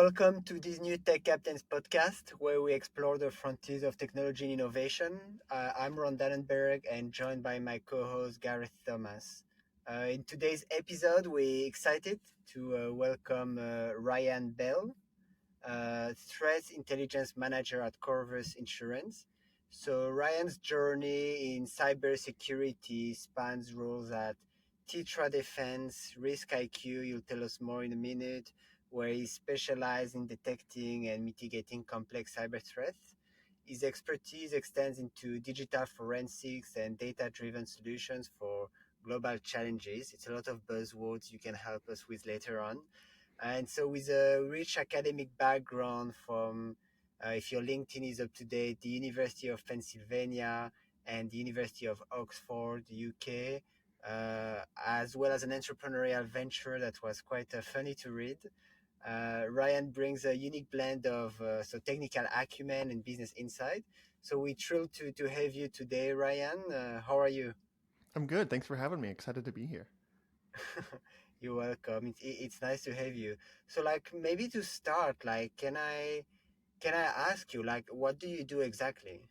Welcome to this new Tech Captains podcast where we explore the frontiers of technology and innovation. I'm Ron Dannenberg and joined by my co host Gareth Thomas. In today's episode, we're excited to welcome Ryan Bell, Threat Intelligence Manager at Corvus Insurance. So, Ryan's journey in cybersecurity spans roles at Titra Defense, Risk IQ, you'll tell us more in a minute, where he specializes in detecting and mitigating complex cyber threats. His expertise extends into digital forensics and data driven solutions for global challenges. It's a lot of buzzwords you can help us with later on. And so, with a rich academic background from, if your LinkedIn is up to date, the University of Pennsylvania and the University of Oxford, UK, as well as an entrepreneurial venture that was quite funny to read. Ryan brings a unique blend of technical acumen and business insight. So we're thrilled to have you today, Ryan. How are you? I'm good. Thanks for having me. Excited to be here. You're welcome. It's nice to have you. So, like, maybe to start, like, can I ask you, like, what do you do exactly?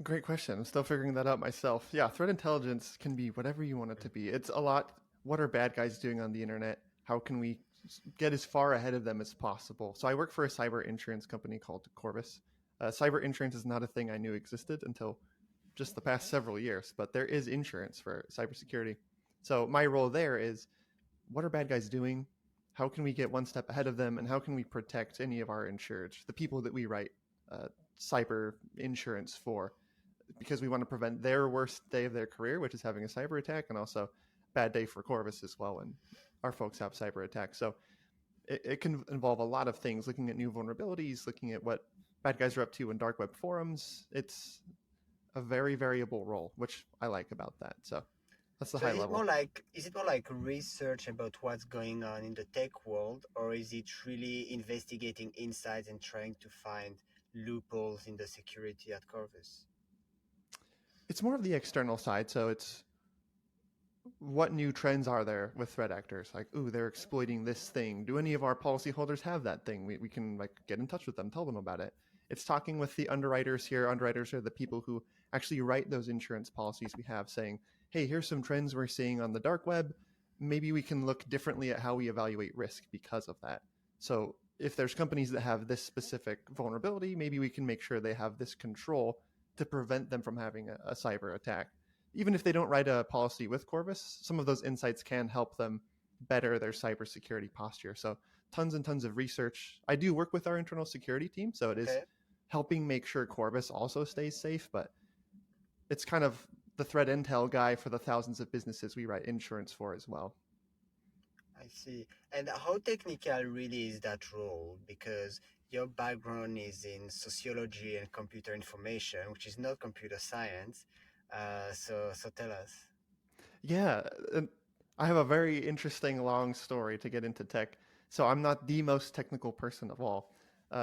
Great question. I'm still figuring that out myself. Yeah, threat intelligence can be whatever you want it to be. It's a lot. What are bad guys doing on the internet? How can we get as far ahead of them as possible? So I work for a cyber insurance company called Corvus. Cyber insurance is not a thing I knew existed until just the past several years, but there is insurance for cybersecurity. So my role there is what are bad guys doing? How can we get one step ahead of them? And how can we protect any of our insured, the people that we write uh, cyber insurance for? Because we want to prevent their worst day of their career, which is having a cyber attack, and also bad day for Corvus as well when our folks have cyber attacks. So it can involve a lot of things, looking at new vulnerabilities, looking at what bad guys are up to in dark web forums. It's a very variable role, which I like about that. So that's the So high level. is it more like research about what's going on in the tech world, or is it really investigating insights and trying to find loopholes in the security at Corvus? It's more of the external side. So it's what new trends are there with threat actors? Like, ooh, they're exploiting this thing. Do any of our policyholders have that thing? We can like get in touch with them, tell them about it. It's talking with the underwriters here. Underwriters are the people who actually write those insurance policies we have, saying, hey, here's some trends we're seeing on the dark web. Maybe we can look differently at how we evaluate risk because of that. So if there's companies that have this specific vulnerability, maybe we can make sure they have this control to prevent them from having a cyber attack. Even if they don't write a policy with Corvus, some of those insights can help them better their cybersecurity posture. So tons and tons of research. I do work with our internal security team, so it is Okay, helping make sure Corvus also stays safe, but it's kind of the threat intel guy for the thousands of businesses we write insurance for as well. I see. And how technical really is that role? Because your background is in sociology and computer information, which is not computer science. So tell us. Yeah, I have a very interesting long story to get into tech. So I'm not the most technical person of all.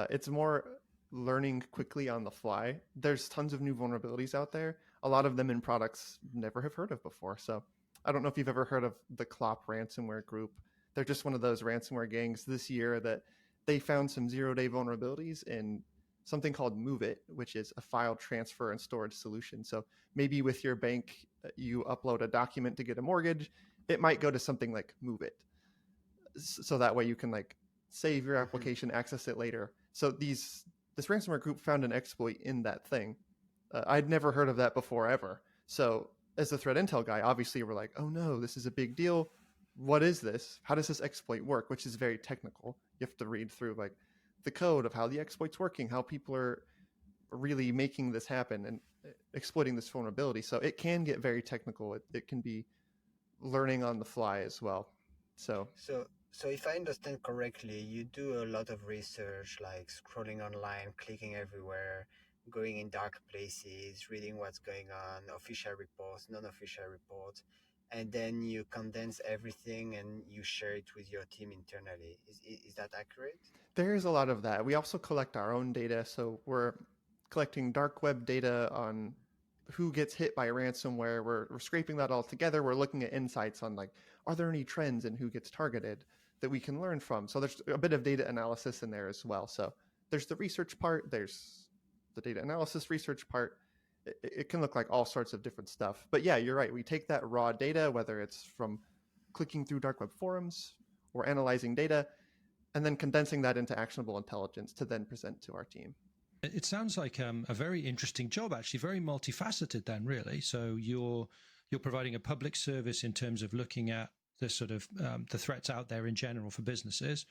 It's more learning quickly on the fly. There's tons of new vulnerabilities out there, a lot of them in products never have heard of before. So I don't know if you've ever heard of the Clop ransomware group. They're just one of those ransomware gangs this year that they found some zero-day vulnerabilities in something called Move It, which is a file transfer and storage solution. So maybe with your bank, you upload a document to get a mortgage, it might go to something like Move It. So that way you can like save your Mhm. application, access it later. So this ransomware group found an exploit in that thing. I'd never heard of that before ever. So as the threat intel guy, obviously we're like, oh no, this is a big deal. What is this? How does this exploit work? Which is very technical. You have to read through like the code of how the exploit's working, how people are really making this happen and exploiting this vulnerability. So it can get very technical. It can be learning on the fly as well. So So if I understand correctly, you do a lot of research, like scrolling online, clicking everywhere, going in dark places, reading what's going on, official reports, non-official reports, and then you condense everything and you share it with your team internally. Is that accurate? there is a lot of that. We also collect our own data. So we're collecting dark web data on who gets hit by ransomware. We're scraping that all together. We're looking at insights on like, are there any trends in who gets targeted? that we can learn from. So there's a bit of data analysis in there as well. So there's the research part, there's the data analysis research part. It can look like all sorts of different stuff. But yeah, you're right. We take that raw data, whether it's from clicking through dark web forums or analyzing data, and then condensing that into actionable intelligence to then present to our team. It sounds like a very interesting job, actually, very multifaceted then, really. So you're providing a public service in terms of looking at the sort of the threats out there in general for businesses.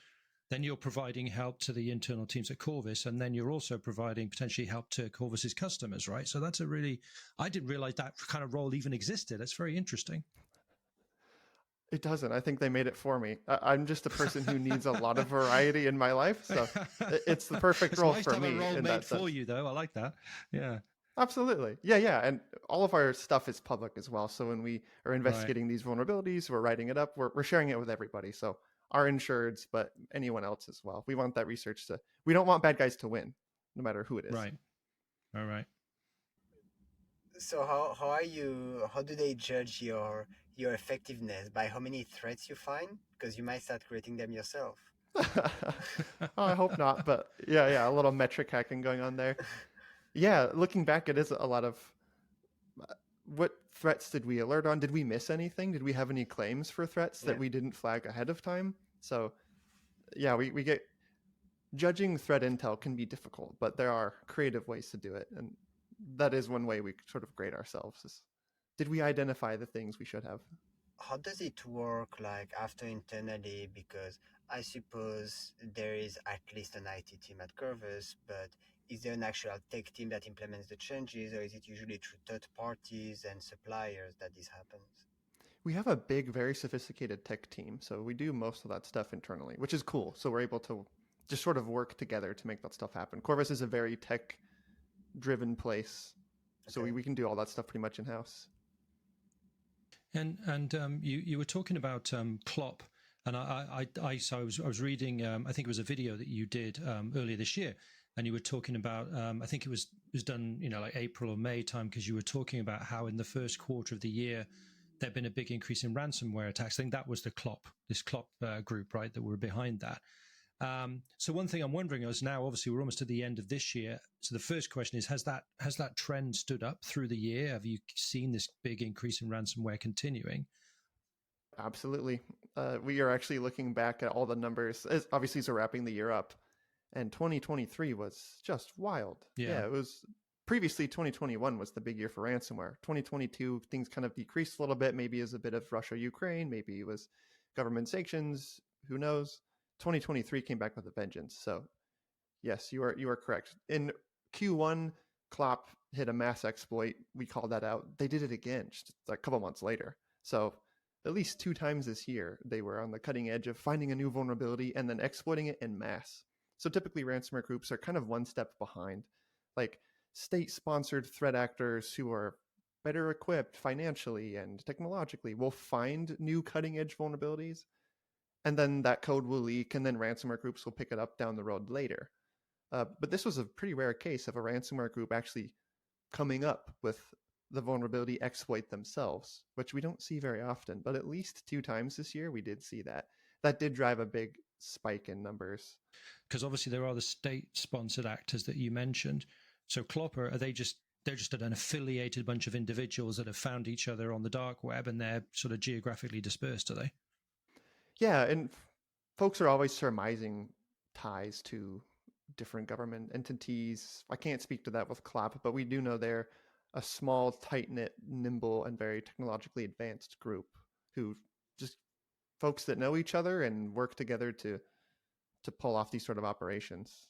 Then you're providing help to the internal teams at Corvus, and then you're also providing potentially help to Corvus's customers, right? So that's I didn't realize that kind of role even existed. That's very interesting. It doesn't. I think they made it for me. I'm just a person who needs a lot of variety in my life, so it's the perfect role nice for to have me. a role in made that for sense. you, though. I like that. Yeah. Absolutely. Yeah. And all of our stuff is public as well. So when we are investigating these vulnerabilities, we're writing it up, we're sharing it with everybody. So our insureds, but anyone else as well. We want that research we don't want bad guys to win, no matter who it is. Right. All right. So how do they judge your effectiveness? By how many threats you find? Because you might start creating them yourself. I hope not, but yeah, a little metric hacking going on there. Yeah, looking back, it is a lot of what threats did we alert on? Did we miss anything? Did we have any claims for threats that we didn't flag ahead of time? So yeah, we get judging threat intel can be difficult, but there are creative ways to do it. And that is one way we sort of grade ourselves is, did we identify the things we should have? How does it work like after internally? Because I suppose there is at least an IT team at Corvus, but is there an actual tech team that implements the changes, or is it usually through third parties and suppliers that this happens? We have a big, very sophisticated tech team. So we do most of that stuff internally, which is cool. So we're able to just sort of work together to make that stuff happen. Corvus is a very tech driven place. So we can do all that stuff pretty much in house. And you were talking about Klopp, and I was reading. I think it was a video that you did earlier this year, and you were talking about. I think it was done, like April or May time, because you were talking about how in the first quarter of the year there'd been a big increase in ransomware attacks. I think that was this Klopp group, right, that were behind that. So one thing I'm wondering is now, obviously, we're almost at the end of this year. So the first question is, has that trend stood up through the year? Have you seen this big increase in ransomware continuing? Absolutely. We are actually looking back at all the numbers. Obviously, we're wrapping the year up, and 2023 was just wild. Yeah, it was. Previously, 2021 was the big year for ransomware. 2022, things kind of decreased a little bit. Maybe it was a bit of Russia, Ukraine. Maybe it was government sanctions. Who knows? 2023 came back with a vengeance. So yes, you are correct. In Q1, Klopp hit a mass exploit. We called that out. They did it again just a couple months later. So at least 2 times this year, they were on the cutting edge of finding a new vulnerability and then exploiting it en masse. So typically ransomware groups are kind of one step behind. Like state-sponsored threat actors who are better equipped financially and technologically will find new cutting-edge vulnerabilities, and then that code will leak, and then ransomware groups will pick it up down the road later. But this was a pretty rare case of a ransomware group actually coming up with the vulnerability exploit themselves, which we don't see very often. But at least 2 times this year, we did see that. That did drive a big spike in numbers. Because obviously there are the state-sponsored actors that you mentioned. So Klopper, they're just an affiliated bunch of individuals that have found each other on the dark web, and they're sort of geographically dispersed, are they? Yeah, and folks are always surmising ties to different government entities. I can't speak to that with CLOP, but we do know they're a small, tight-knit, nimble, and very technologically advanced group who just folks that know each other and work together to pull off these sort of operations.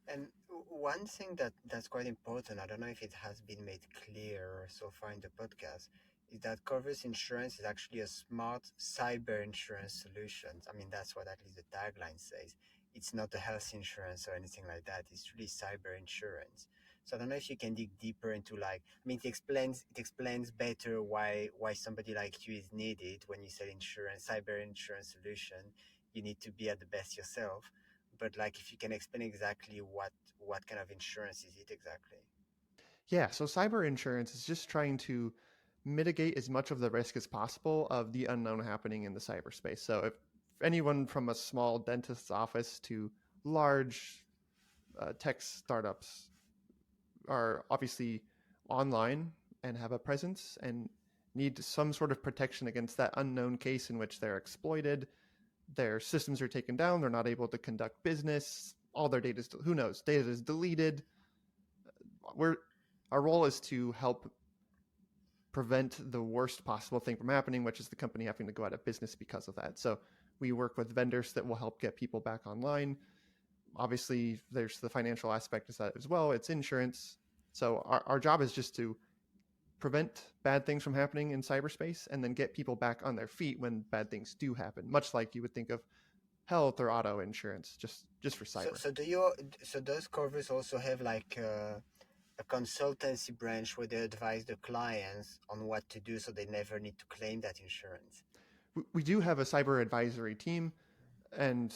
And one thing that's quite important, I don't know if it has been made clear so far in the podcast, is that Corvus Insurance is actually a smart cyber insurance solution. I mean, that's what at least the tagline says. It's not a health insurance or anything like that. It's really cyber insurance. So I don't know if you can dig deeper into it explains better why somebody like you is needed when you sell insurance, cyber insurance solution. You need to be at the best yourself. But if you can explain exactly what kind of insurance is it exactly? Yeah, so cyber insurance is just trying to mitigate as much of the risk as possible of the unknown happening in the cyberspace. So if anyone from a small dentist's office to large tech startups are obviously online and have a presence and need some sort of protection against that unknown case in which they're exploited, their systems are taken down, they're not able to conduct business, all their data is, who knows, data is deleted. Our role is to help prevent the worst possible thing from happening, which is the company having to go out of business because of that. So we work with vendors that will help get people back online. Obviously, there's the financial aspect of that as well. It's insurance. So our job is just to prevent bad things from happening in cyberspace and then get people back on their feet when bad things do happen, much like you would think of health or auto insurance, just for cyber. So does Corvus also have like a consultancy branch where they advise the clients on what to do so they never need to claim that insurance? We do have a cyber advisory team, and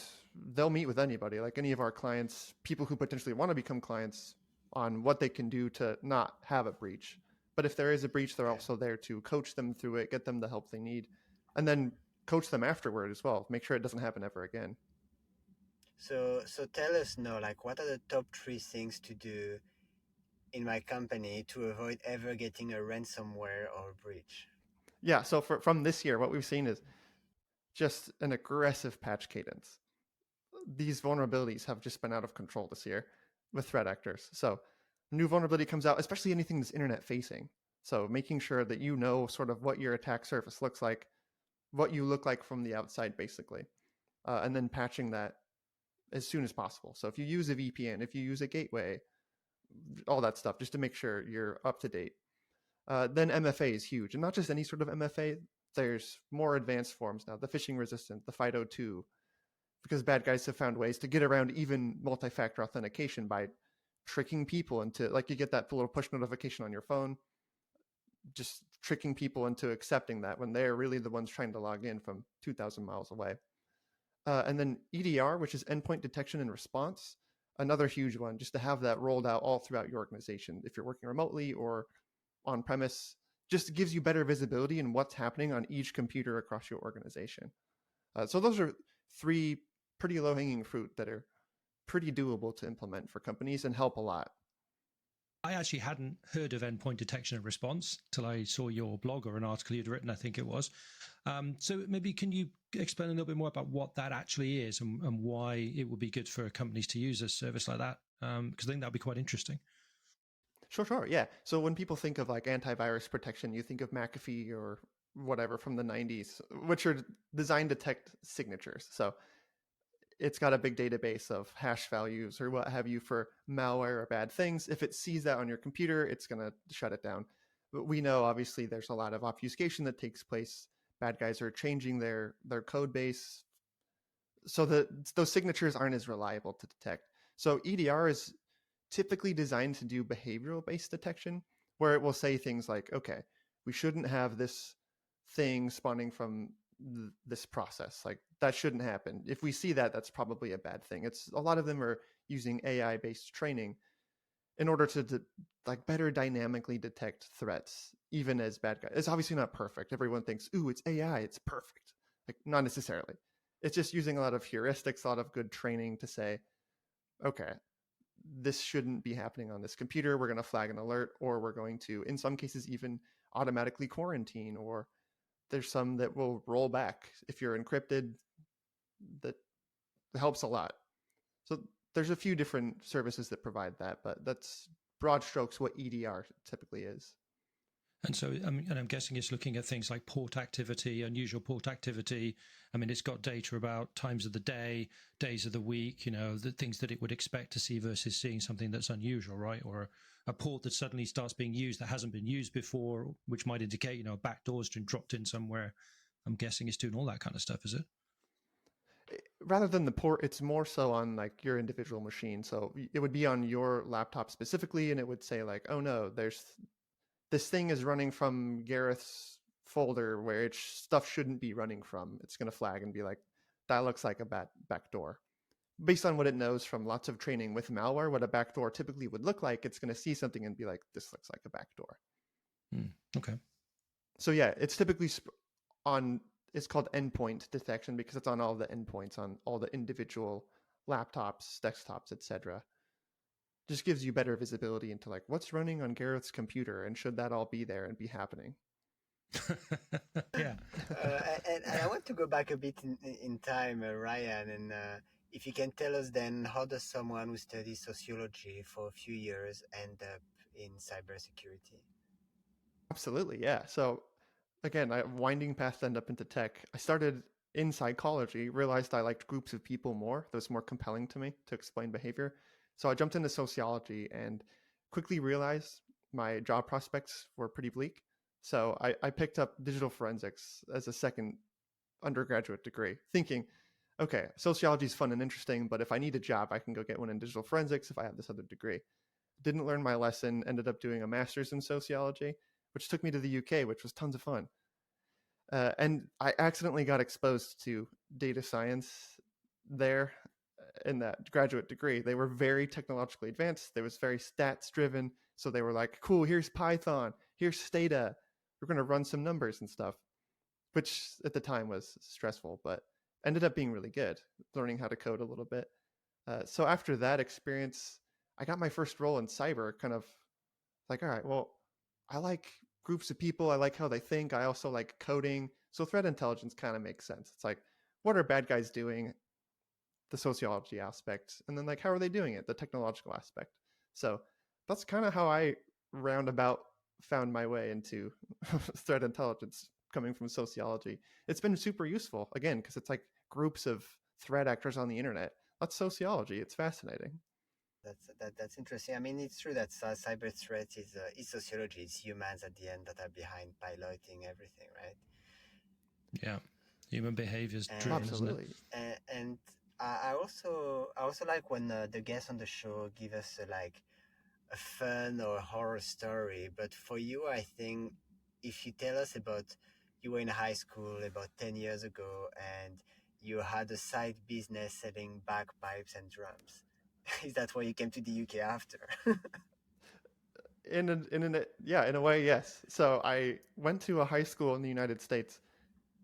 they'll meet with anybody, like any of our clients, people who potentially want to become clients, on what they can do to not have a breach. But if there is a breach, they're also there to coach them through it, get them the help they need, and then coach them afterward as well. Make sure it doesn't happen ever again. So tell us now, like, what are the top 3 things to do in my company to avoid ever getting a ransomware or breach? Yeah, so from this year, what we've seen is just an aggressive patch cadence. These vulnerabilities have just been out of control this year with threat actors. So new vulnerability comes out, especially anything that's internet facing. So making sure that you know sort of what your attack surface looks like, what you look like from the outside, basically, and then patching that as soon as possible. So if you use a VPN, if you use a gateway, all that stuff, just to make sure you're up to date. Then MFA is huge, and not just any sort of MFA. There's more advanced forms now, the phishing resistant, the FIDO2, because bad guys have found ways to get around even multi-factor authentication by tricking people into, like, you get that little push notification on your phone, just tricking people into accepting that when they're really the ones trying to log in from 2,000 miles away. And then EDR, which is endpoint detection and response, another huge one, just to have that rolled out all throughout your organization. If you're working remotely or on premise, just gives you better visibility in what's happening on each computer across your organization. So those are 3 pretty low-hanging fruit that are pretty doable to implement for companies and help a lot. I actually hadn't heard of endpoint detection and response till I saw your blog or an article you'd written, I think it was. So maybe can you explain a little bit more about what that actually is and why it would be good for companies to use a service like that? Because I think that would be quite interesting. Sure. Yeah. So when people think of like antivirus protection, you think of McAfee or whatever from the 90s, which are designed to detect signatures. So it's got a big database of hash values or what have you for malware or bad things. If it sees that on your computer, it's going to shut it down. But we know, obviously, there's a lot of obfuscation that takes place. Bad guys are changing their code base so that those signatures aren't as reliable to detect. So EDR is typically designed to do behavioral-based detection, where it will say things like, okay, we shouldn't have this thing spawning from this process. Like, that shouldn't happen. If we see that, that's probably a bad thing. It's a lot of them are using AI-based training in order to like better dynamically detect threats, even as bad guys. It's obviously not perfect. Everyone thinks, ooh, it's AI, it's perfect. Like, not necessarily. It's just using a lot of heuristics, a lot of good training to say, okay, this shouldn't be happening on this computer. We're going to flag an alert, or we're going to, in some cases, even automatically quarantine, or there's some that will roll back. If you're encrypted, that helps a lot. So there's a few different services that provide that, but that's broad strokes what EDR typically is. And so, I'm guessing it's looking at things like port activity, unusual port activity. I mean, it's got data about times of the day, days of the week, the things that it would expect to see versus seeing something that's unusual, right? Or a port that suddenly starts being used that hasn't been used before, which might indicate, a backdoor's been dropped in somewhere. I'm guessing it's doing all that kind of stuff, is it? Rather than the port, it's more so on like your individual machine. So it would be on your laptop specifically, and it would say like, oh no, this thing is running from Gareth's folder where stuff shouldn't be running from. It's going to flag and be like, that looks like a backdoor. Based on what it knows from lots of training with malware, what a backdoor typically would look like, it's going to see something and be like, this looks like a backdoor. Okay. So yeah, it's typically on it's called endpoint detection because it's on all the endpoints on all the individual laptops, desktops, etc. Just gives you better visibility into like what's running on Gareth's computer and should that all be there and be happening. Yeah. And I want to go back a bit in time, Ryan, and if you can tell us then, how does someone who studies sociology for a few years end up in cybersecurity? Absolutely, yeah. So again, I winding past end up into tech. I started in psychology, realized I liked groups of people more. That was more compelling to me to explain behavior. So I jumped into sociology and quickly realized my job prospects were pretty bleak. So I picked up digital forensics as a second undergraduate degree, thinking, okay, sociology is fun and interesting, but if I need a job, I can go get one in digital forensics if I have this other degree. Didn't learn my lesson, ended up doing a master's in sociology, which took me to the UK, which was tons of fun. And I accidentally got exposed to data science there in that graduate degree. They were very technologically advanced. They was very stats driven. So they were like, cool, here's Python, here's Stata. We're going to run some numbers and stuff, which at the time was stressful, but ended up being really good, learning how to code a little bit. So after that experience, I got my first role in cyber, kind of like, all right, well, I like groups of people. I like how they think. I also like coding. So threat intelligence kind of makes sense. It's like, what are bad guys doing? The sociology aspect. And then like, how are they doing it? The technological aspect. So that's kind of how I roundabout found my way into threat intelligence coming from sociology. It's been super useful, again, because it's like groups of threat actors on the internet. That's sociology. It's fascinating. That's interesting. I mean, it's true that cyber threat is sociology. It's humans at the end that are behind piloting everything, right? Yeah. Human behavior is And driven, isn't it? Absolutely. and I also like when the guests on the show give us like a fun or horror story. But for you, I think if you tell us about you were in high school about 10 years ago and you had a side business selling bagpipes and drums, is that why you came to the UK after? In a way, yes. So I went to a high school in the United States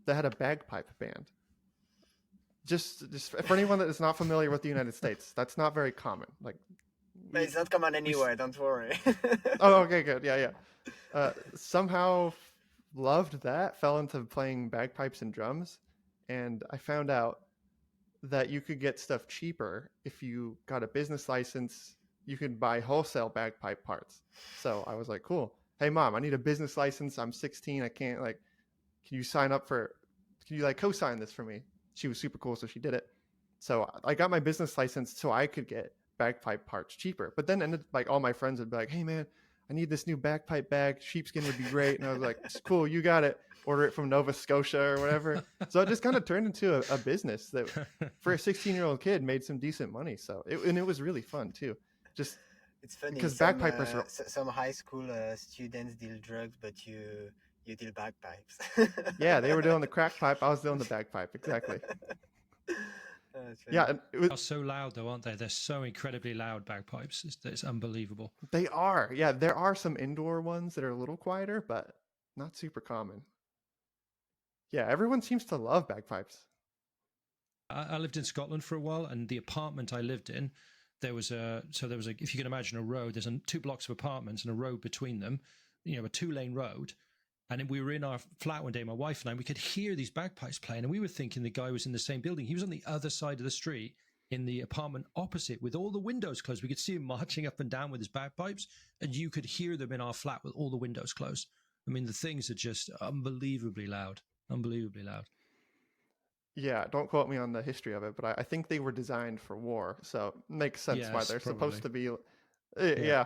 that had a bagpipe band. Just for anyone that is not familiar with the United States, that's not very common. Like But we it's not common we anywhere, don't worry. oh, okay, good. Yeah, yeah. Somehow loved that, fell into playing bagpipes and drums, and I found out that you could get stuff cheaper if you got a business license. You could buy wholesale bagpipe parts. So I was like, cool. Hey, mom, I need a business license. I'm 16. I can't like. Can you sign up for? Can you like co-sign this for me? She was super cool, so she did it. So I got my business license so I could get bagpipe parts cheaper. But then ended like all my friends would be like, hey man, I need this new bagpipe bag. Sheepskin would be great. And I was like, cool, you got it. Order it from Nova Scotia or whatever. So it just kind of turned into a business that for a 16-year-old kid made some decent money. So it was really fun too. Just It's funny. because Some bagpipers are, some high school students deal drugs, but you deal bagpipes. yeah, they were doing the crack pipe. I was doing the bagpipe. Exactly. That's Yeah. funny. And it was, Are so loud though, aren't they? They're so incredibly loud, bagpipes. It's unbelievable. they are. Yeah. There are some indoor ones that are a little quieter, but not super common. Yeah. Everyone seems to love bagpipes. I lived in Scotland for a while, and the apartment I lived in, there was a if you can imagine a road, there's two blocks of apartments and a road between them, a 2-lane road. And we were in our flat one day, my wife and I, we could hear these bagpipes playing, and we were thinking the guy was in the same building. He was on the other side of the street in the apartment opposite with all the windows closed. We could see him marching up and down with his bagpipes, and you could hear them in our flat with all the windows closed. I mean, the things are just unbelievably loud, unbelievably loud. Yeah. Don't quote me on the history of it, but I think they were designed for war. So it makes sense why Yes, they're probably. supposed to be. Yeah. Yeah.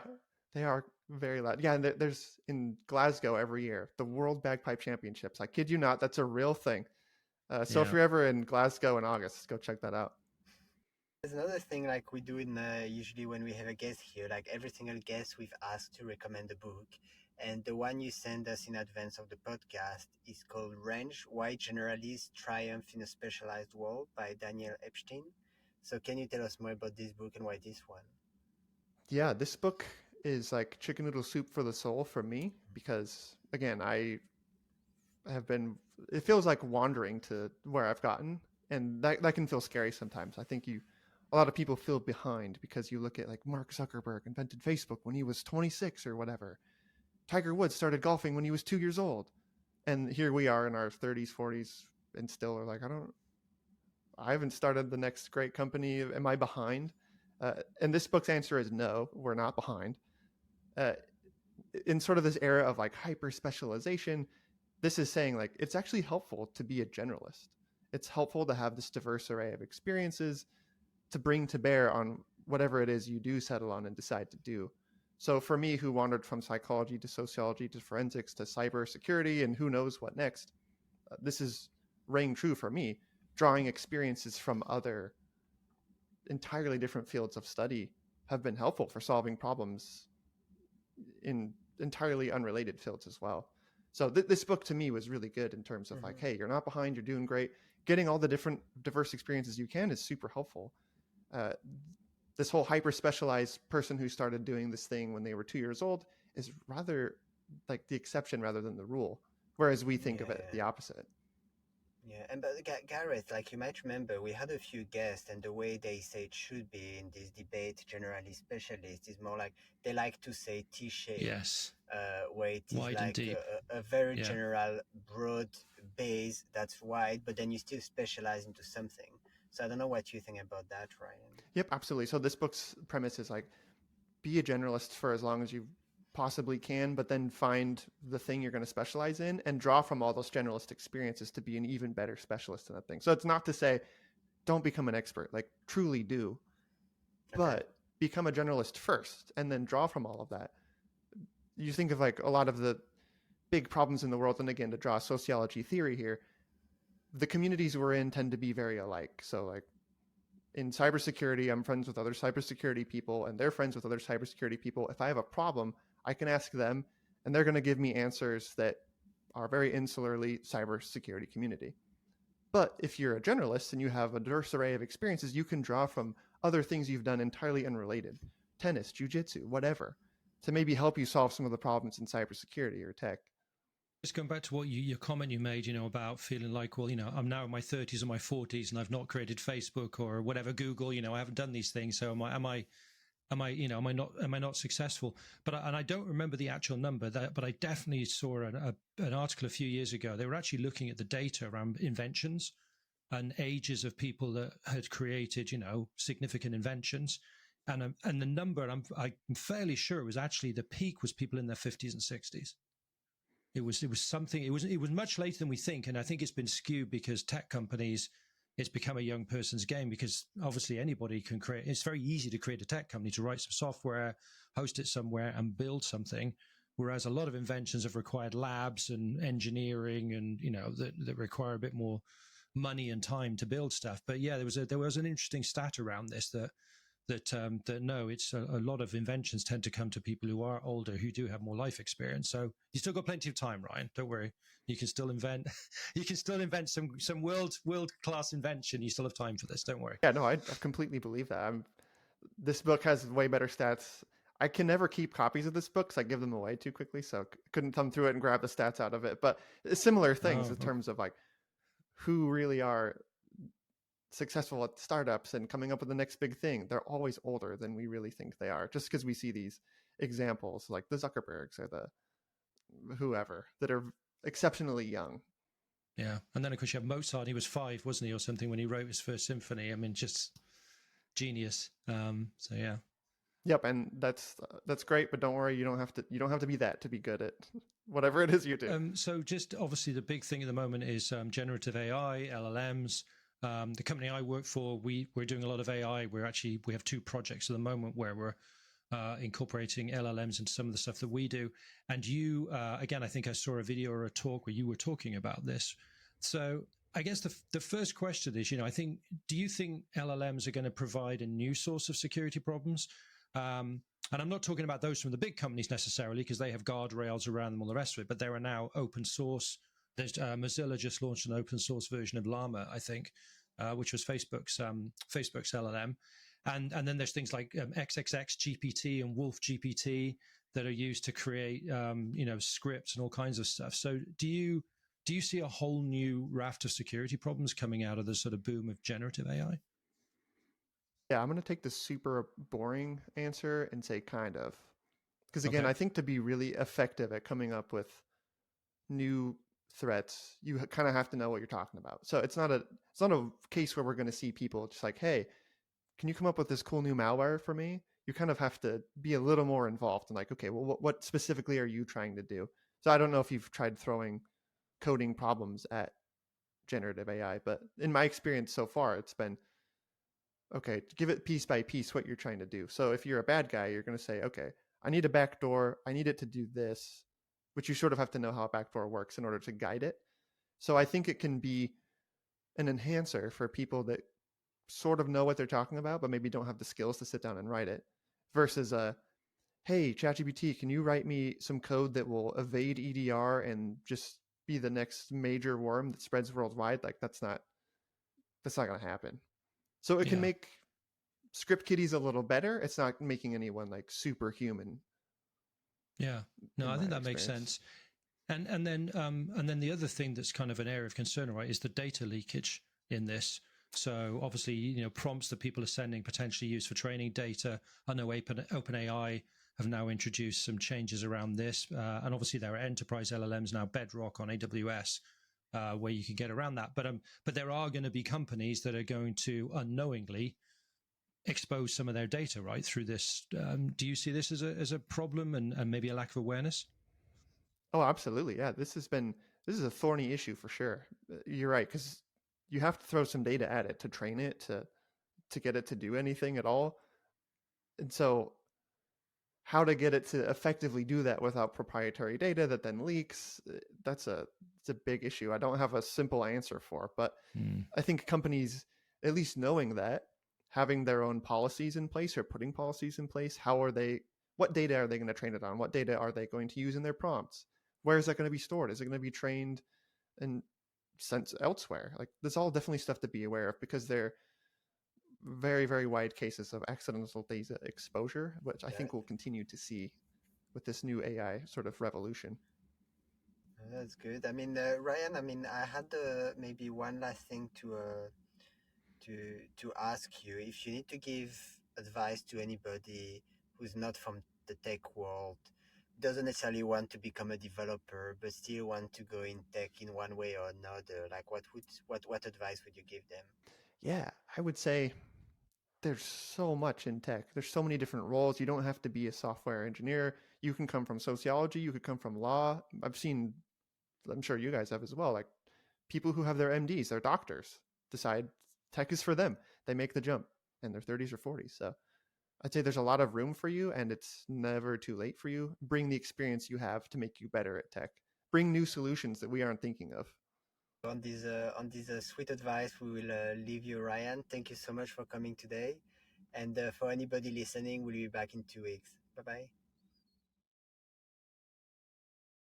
They are very loud. Yeah. And there's in Glasgow every year, the World Bagpipe Championships. I kid you not. That's a real thing. So if Yeah. you're ever in Glasgow in August, go check that out. There's another thing like we do in usually when we have a guest here. Like every single guest, we've asked to recommend a book, and the one you send us in advance of the podcast is called "Range: Why Generalists Triumph in a Specialized World" by Daniel Epstein. So can you tell us more about this book and why this one? Yeah, this book is like chicken noodle soup for the soul for me because again, I have been, it feels like wandering to where I've gotten, and that can feel scary sometimes. I think a lot of people feel behind because you look at like Mark Zuckerberg invented Facebook when he was 26 or whatever. Tiger Woods started golfing when he was 2 years old. And here we are in our 30s, 40s, and still are like, I haven't started the next great company. Am I behind? And this book's answer is no, we're not behind. In sort of this era of like hyper specialization, this is saying like it's actually helpful to be a generalist. It's helpful to have this diverse array of experiences to bring to bear on whatever it is you do settle on and decide to do. So for me, who wandered from psychology to sociology to forensics to cybersecurity and who knows what next, this is ringing true for me. Drawing experiences from other entirely different fields of study have been helpful for solving problems in entirely unrelated fields as well. So this book to me was really good in terms of like, hey, you're not behind, you're doing great. Getting all the different diverse experiences you can is super helpful. This whole hyper specialized person who started doing this thing when they were 2 years old is rather like the exception rather than the rule. Whereas we think of it the opposite. Yeah, and but Gareth, like you might remember, we had a few guests, and the way they say it should be in this debate, generally specialists, is more like they like to say T-shaped. Yes. Where it is wide like and deep. A very general, broad base that's wide, but then you still specialize into something. So I don't know what you think about that, Ryan. Yep, absolutely. So this book's premise is like, be a generalist for as long as you possibly can, but then find the thing you're going to specialize in and draw from all those generalist experiences to be an even better specialist in that thing. So it's not to say don't become an expert, like truly do, but become a generalist first and then draw from all of that. You think of like a lot of the big problems in the world, and again, to draw sociology theory here, the communities we're in tend to be very alike. So like in cybersecurity, I'm friends with other cybersecurity people and they're friends with other cybersecurity people. If I have a problem, I can ask them and they're going to give me answers that are very insularly cybersecurity community. But if you're a generalist and you have a diverse array of experiences, you can draw from other things you've done entirely unrelated, tennis, jujitsu, whatever, to maybe help you solve some of the problems in cybersecurity or tech. Just going back to what your comment you made, about feeling like, well, I'm now in my 30s or my 40s and I've not created Facebook or whatever, Google, I haven't done these things. So am I not successful? But I don't remember the actual number, but I definitely saw an article a few years ago. They were actually looking at the data around inventions and ages of people that had created, significant inventions. And the number, and I'm fairly sure it was actually the peak was people in their 50s and 60s. It was something. It was much later than we think, and I think it's been skewed because tech companies, it's become a young person's game because obviously anybody can create. It's very easy to create a tech company, to write some software, host it somewhere, and build something. Whereas a lot of inventions have required labs and engineering, and that require a bit more money and time to build stuff. But yeah, there was an interesting stat around this that no, it's a lot of inventions tend to come to people who are older, who do have more life experience. So you still got plenty of time, Ryan. Don't worry. You can still invent. You can still invent some world class invention. You still have time for this. Don't worry. Yeah, no, I completely believe that. This book has way better stats. I can never keep copies of this book because I give them away too quickly, so couldn't thumb through it and grab the stats out of it. But similar things in terms of like who really are successful at startups and coming up with the next big thing. They're always older than we really think they are, just because we see these examples like the Zuckerbergs or the whoever that are exceptionally young. Yeah, and then of course you have Mozart. He was 5, wasn't he, or something, when he wrote his first symphony. I mean, just genius. So yeah. Yep, and that's great, but don't worry, you don't have to be that to be good at whatever it is you do. So just obviously the big thing at the moment is generative AI, LLMs. The company I work for, we're doing a lot of AI. We have 2 projects at the moment where we're incorporating LLMs into some of the stuff that we do. And you, again, I think I saw a video or a talk where you were talking about this. So I guess the first question is, do you think LLMs are going to provide a new source of security problems? And I'm not talking about those from the big companies necessarily, because they have guardrails around them, all the rest of it, but there are now open source. There's Mozilla just launched an open source version of Llama, I think, which was Facebook's LLM. And then there's things like XXX GPT and Wolf GPT that are used to create, scripts and all kinds of stuff. So do you do you see a whole new raft of security problems coming out of the sort of boom of generative AI? Yeah, I'm going to take the super boring answer and say kind of. Because again, Okay. I think to be really effective at coming up with new threats, you kind of have to know what you're talking about. So it's not a case where we're going to see people just like, hey, can you come up with this cool new malware for me? You kind of have to be a little more involved and like, okay, well, what specifically are you trying to do? So I don't know if you've tried throwing coding problems at generative AI, but in my experience so far, it's been, okay, give it piece by piece what you're trying to do. So if you're a bad guy, you're going to say, okay, I need a backdoor. I need it to do this, which you sort of have to know how a backdoor works in order to guide it. So I think it can be an enhancer for people that sort of know what they're talking about, but maybe don't have the skills to sit down and write it, versus a, hey, ChatGPT, can you write me some code that will evade EDR and just be the next major worm that spreads worldwide? Like that's not going to happen. So it can Yeah. make script kiddies a little better. It's not making anyone like superhuman. Yeah. No, In I my think that makes experience. sense. And then the other thing that's kind of an area of concern, right, is the data leakage in this. So obviously, prompts that people are sending potentially used for training data. I know OpenAI have now introduced some changes around this, and obviously there are enterprise LLMs now, Bedrock on AWS, where you can get around that. But there are going to be companies that are going to unknowingly expose some of their data, right, through this. Do you see this as a problem and maybe a lack of awareness? Oh, absolutely. Yeah, this is a thorny issue for sure. You're right, because you have to throw some data at it to train it to get it to do anything at all. And so how to get it to effectively do that without proprietary data that then leaks, it's a big issue. I don't have a simple answer for, but I think companies, at least knowing that, having their own policies in place or putting policies in place, what data are they going to train it on? What data are they going to use in their prompts? Where is that going to be stored? Is it going to be trained and sent elsewhere? Like, there's all definitely stuff to be aware of, because they're very, very wide cases of accidental data exposure, which I Yeah, think we'll continue to see with this new AI sort of revolution. that's good. I mean, Ryan, I mean, I had maybe one last thing to ask you. If you need to give advice to anybody who's not from the tech world, doesn't necessarily want to become a developer, but still want to go in tech in one way or another, like what advice would you give them? Yeah, I would say there's so much in tech. There's so many different roles. You don't have to be a software engineer. You can come from sociology. You could come from law. I'm sure you guys have as well, like people who have their MDs, their doctors, decide tech is for them. They make the jump in their 30s or 40s. So I'd say there's a lot of room for you, and it's never too late for you. Bring the experience you have to make you better at tech. Bring new solutions that we aren't thinking of. On this sweet advice, we will leave you, Ryan. Thank you so much for coming today, and for anybody listening, we'll be back in 2 weeks. Bye bye.